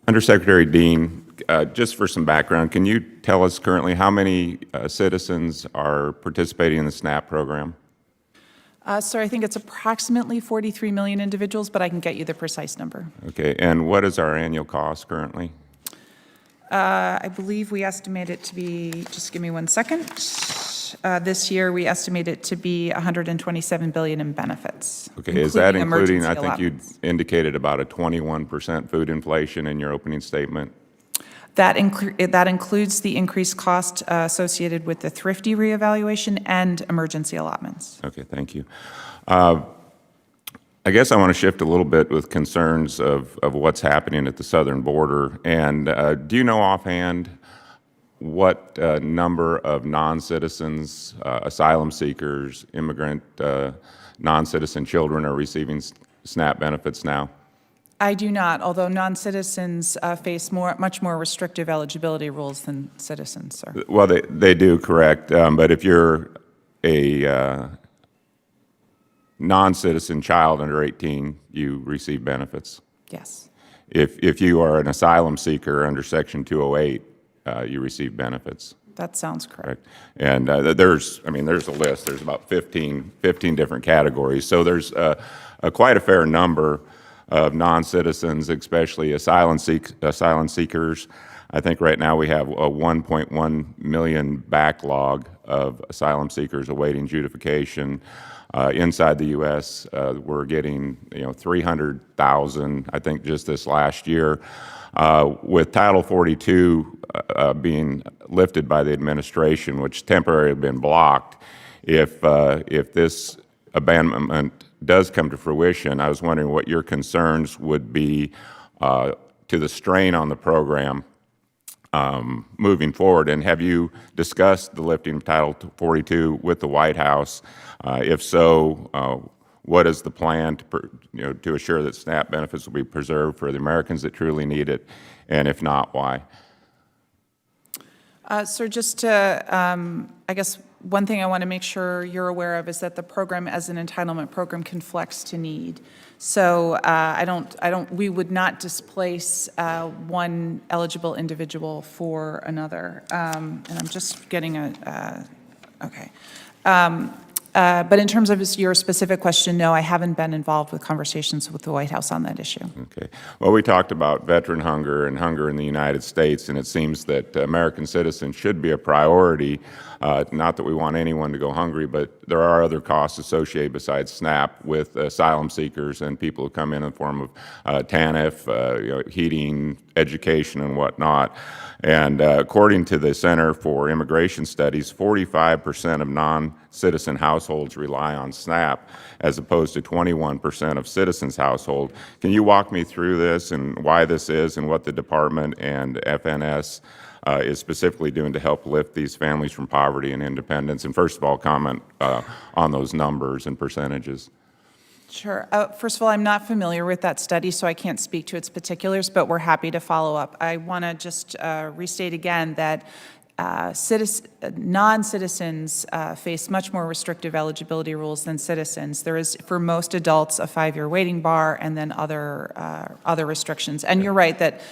Undersecretary Dean, just for some background, can you tell us currently how many citizens are participating in the SNAP program? Sir, I think it's approximately 43 million individuals, but I can get you the precise number. Okay, and what is our annual cost currently? I believe we estimate it to be, just give me 1 second. This year, we estimate it to be 127 billion in benefits. Okay, is that including, I think you allowance. indicated about a 21% food inflation in your opening statement? That includes the increased cost associated with the thrifty reevaluation and emergency allotments. Okay, thank you. I guess I want to shift a little bit with concerns of what's happening at the southern border. And do you know offhand what number of non-citizens, asylum seekers, immigrant, non-citizen children are receiving SNAP benefits now? I do not, although non-citizens face much more restrictive eligibility rules than citizens, sir. Well, they do, correct. But if you're a non-citizen child under 18, you receive benefits. Yes. If you are an asylum seeker under Section 208, you receive benefits. That sounds correct. And there's a list. There's about 15 different categories. So there's quite a fair number of non-citizens, especially asylum seekers. I think right now we have a 1.1 million backlog of asylum seekers awaiting adjudication. Inside the U.S., we're getting 300,000, I think, just this last year. With Title 42 being lifted by the administration, which temporarily had been blocked, if this abandonment does come to fruition, I was wondering what your concerns would be to the strain on the program moving forward. And have you discussed the lifting of Title 42 with the White House? If so, what is the plan to assure that SNAP benefits will be preserved for the Americans that truly need it? And if not, why? Sir, just to, I guess, one thing I want to make sure you're aware of is that the program, as an entitlement program, can flex to need. So we would not displace one eligible individual for another. And I'm just getting okay. But in terms of your specific question, no, I haven't been involved with conversations with the White House on that issue. Okay. Well, we talked about veteran hunger and hunger in the United States, and it seems that American citizens should be a priority. Not that we want anyone to go hungry, but there are other costs associated besides SNAP with asylum seekers and people who come in the form of TANF, heating, education, and whatnot. And according to the Center for Immigration Studies, 45% of non-citizen households rely on SNAP, as opposed to 21% of citizens' household. Can you walk me through this and why this is and what the department and FNS is specifically doing to help lift these families from poverty and independence? And first of all, comment on those numbers and percentages. Sure. First of all, I'm not familiar with that study, so I can't speak to its particulars, but we're happy to follow up. I want to just restate again that non-citizens face much more restrictive eligibility rules than citizens. There is, for most adults, a 5-year waiting bar and then other restrictions. And you're right that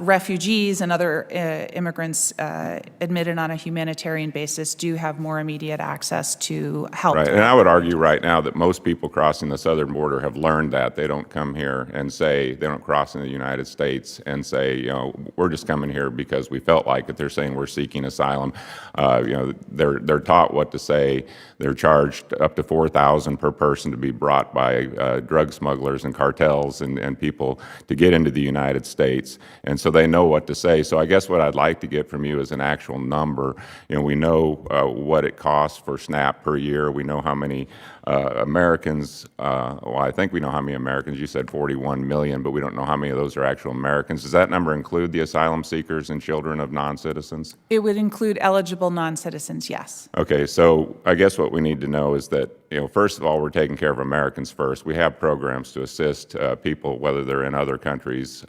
refugees and other immigrants admitted on a humanitarian basis do have more immediate access to help. Right, and I would argue right now that most people crossing the southern border have learned that. They don't come here and say, they don't cross into the United States and say, we're just coming here because we felt like it. They're saying we're seeking asylum. They're taught what to say. They're charged up to $4,000 per person to be brought by drug smugglers and cartels and people to get into the United States. And so they know what to say. So I guess what I'd like to get from you is an actual number. We know what it costs for SNAP per year. We know how many Americans, well, I think we know how many Americans. You said 41 million, but we don't know how many of those are actual Americans. Does that number include the asylum seekers and children of non-citizens? It would include eligible non-citizens, yes. Okay, so I guess what we need to know is that, first of all, we're taking care of Americans first. We have programs to assist people, whether they're in other countries,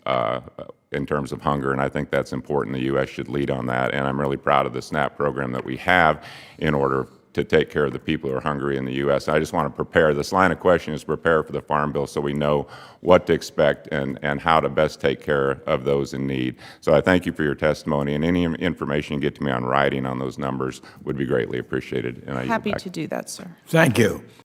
in terms of hunger, and I think that's important. The U.S. should lead on that, and I'm really proud of the SNAP program that we have in order to take care of the people who are hungry in the U.S. I just want to prepare, this line of question is prepare for the Farm Bill so we know what to expect and how to best take care of those in need. So I thank you for your testimony, and any information you get to me on writing on those numbers would be greatly appreciated. And I yield Happy back. to do that, sir. Thank you.